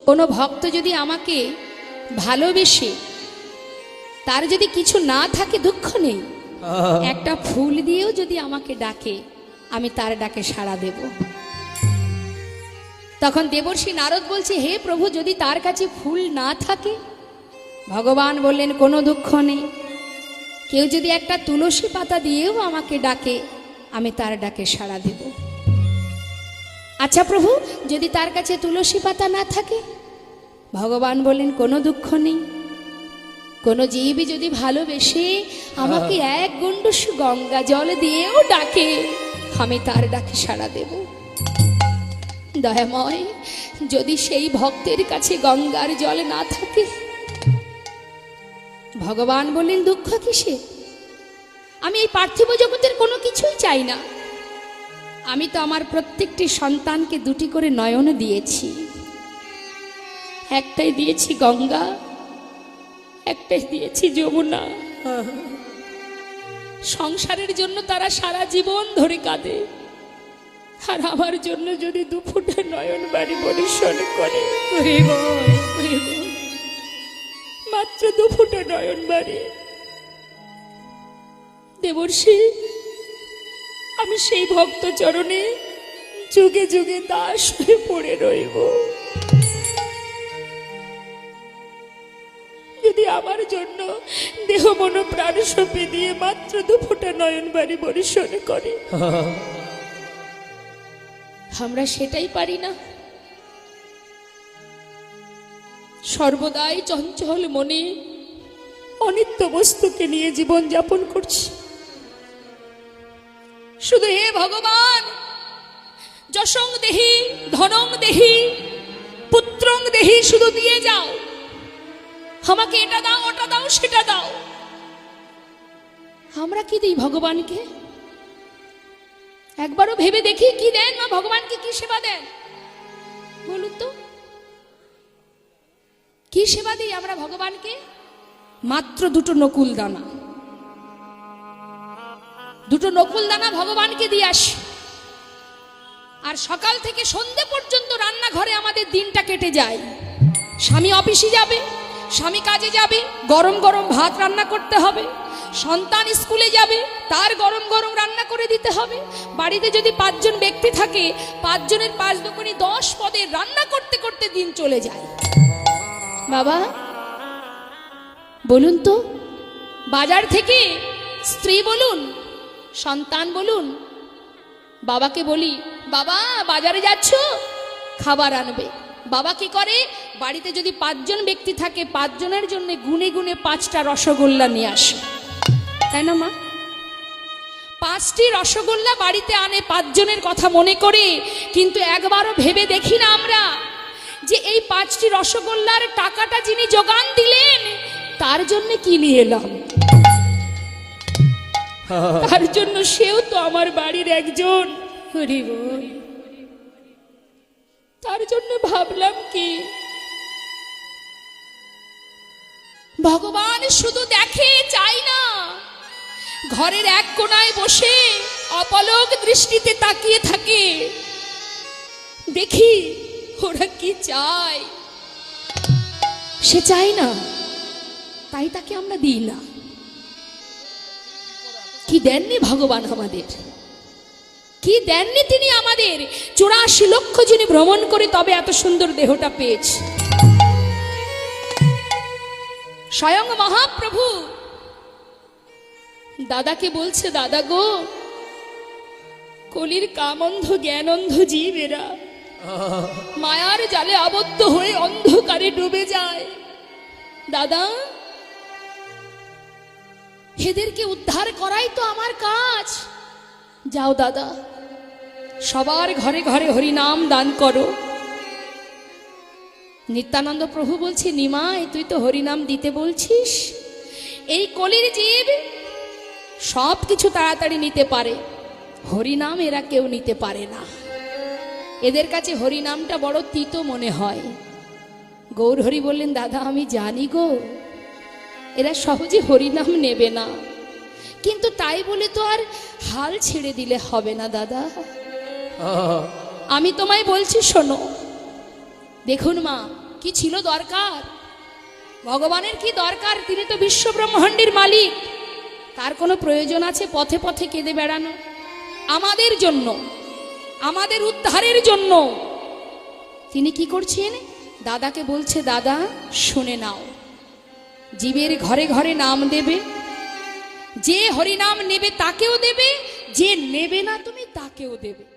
কোনো ভক্ত যদি আমাকে ভালোবেসে তার যদি কিছু না থাকে দুঃখ নেই, একটা ফুল দিয়েও যদি আমাকে ডাকে আমি তার ডাকে সাড়া দেব। তখন দেবর্ষি নারদ বলছে, হে প্রভু, যদি তার কাছে ফুল না থাকে? ভগবান বললেন, কোনো দুঃখ নেই, কেউ যদি একটা তুলসী পাতা দিয়েও আমাকে ডাকে আমি তার ডাকে সাড়া দেব। আচ্ছা প্রভু, যদি তার কাছে তুলসী পাতা না থাকে? ভগবান বললেন, কোনো দুঃখ নেই, কোনো জীব যদি ভালোবেসে আমাকে এক গণ্ডূষ গঙ্গা জল দিয়েও ডাকে আমি তার ডাকে সাড়া দেব। দয়াময়, যদি সেই ভক্তের কাছে গঙ্গার জল না থাকে? ভগবান বললেন, দুঃখ কিসে? আমি এই পার্থিব জগতের কোনো কিছুই চাই না। আমি তো আমার প্রত্যেকটি সন্তানকে দুটি করে নয়ন দিয়েছি। একটাই দিয়েছি গঙ্গা, একটাই দিয়েছি যমুনা। সংসারের জন্য তারা সারা জীবন ধরে কাঁদে, আর আমার জন্য যদি দুফুটে নয়ন বাড়ি বরিশন করে, মাত্র দুফুটে নয়ন বাড়ি। দেবর্ষি, আমি সেই ভক্ত চরণে যুগে যুগে দাস হয়ে পড়ে রইব। যদি আমার জন্য দেহ মন প্রাণ সঁপে দিয়ে মাত্র দুফোঁটা নয়ন বাড়ি বরিশন করে, আমরা সেটাই পারি না। সর্বদাই চঞ্চল মনে অনিত্য বস্তুকে নিয়ে জীবন যাপন করছি। শুধু হে ভগবান, যশং দেহি ধনং দেহি পুত্রং দেহি, শুধু দিয়ে যাও, আমাকে এটা দাও, ওটা দাও, সেটা দাও। আমরা কি দিই ভগবানকে? একবারও ভেবে দেখি কি দেন না ভগবানকে, কি সেবা দেন বলুন তো? কি সেবা দিই আমরা ভগবানকে? মাত্র দুটো নকুল দানা, দুটো নকুল দানা ভগবানকে দিয়ে আসি। আর সকাল থেকে সন্ধ্যে পর্যন্ত রান্নাঘরে আমাদের দিনটা কেটে যায়। স্বামী অফিসে যাবে, স্বামী কাজে যাবে, গরম গরম ভাত রান্না করতে হবে। সন্তান স্কুলে যাবে, তার গরম গরম রান্না করে দিতে হবে। বাড়িতে যদি 5 জন ব্যক্তি থাকে, 5 জনের 5 দুগুণে 10 পদের রান্না করতে করতে দিন চলে যায়। বাবা বলুন তো, বাজার থেকে স্ত্রী বলুন, সন্তান বলুন, বাবাকে বলি, বাবা বাজারে যাচ্ছ, খাবার আনবে। বাবা কি করে? বাড়িতে যদি 5 জন ব্যক্তি থাকে, 5 জনের জন্য গুনে গুনে 5টা রসগোল্লা নিয়ে আসে, তাই না মা? 5টি রসগোল্লা বাড়িতে আনে 5 জনের কথা মনে করে। কিন্তু একবারও ভেবে দেখি না আমরা যে এই 5টি রসগোল্লার টাকাটা যিনি যোগান দিলেন তার জন্য কি নিয়ে এলাম? তার জন্য সেও তো আমার বাড়ির একজন। হরি বল। তার জন্য ভাবলাম কি, ভগবান শুধু দেখে, চাই না। ঘরের এক কোণায় বসে অপলক দৃষ্টিতে তাকিয়ে থাকে, দেখি ওরা কি চায়। সে চায় না, তাই তাকে আমরা দিই না। কি দেননি ভগবান আমাদের, কি দেননি তিনি আমাদের। 84 লক্ষ যিনি ভ্রমণ করে তবে এত সুন্দর দেহটা পেয়েছে। স্বয়ং মহাপ্রভু দাদাকে বলছে, দাদা গো, কলির কামন্ধ জ্ঞানন্ধ জীব এরা মায়ার জালে আবদ্ধ হয়ে অন্ধকারে ডুবে যায়। দাদা, এদেরকে উদ্ধার করাই তো আমার কাজ। যাও দাদা, সবার ঘরে ঘরে হরিনাম দান করো। নিত্যানন্দ প্রভু বলছে, নিমাই তুই তো হরিনাম দিতে বলছিস। এই কলির জীব সব কিছু তাড়াতাড়ি নিতে পারে, হরিনাম এরা কেউ নিতে পারে না। এদের কাছে হরিনামটা বড় তিতো মনে হয়। গৌর হরি বললেন, দাদা আমি জানি গো, এরা সহজে হরিনাম নেবে না, কিন্তু তাই বলে তো আর হাল ছেড়ে দিলে হবে না দাদা। আমি তোমায় বলছি শোনো। দেখুন মা, কি ছিল দরকার? ভগবানের কি দরকার? তিনি তো বিশ্ব ব্রহ্মাণ্ডের মালিক। তার কোনো প্রয়োজন আছে পথে পথে কেঁদে বেড়ানো? আমাদের জন্য, আমাদের উদ্ধারের জন্য তিনি কি করছেন? দাদাকে বলছে, দাদা শুনে নাও, জীবের ঘরে ঘরে নাম দেবে, যে হরিনাম নেবে তাকেও দেবে, যে নেবে না তুমি তাকেও দেবে।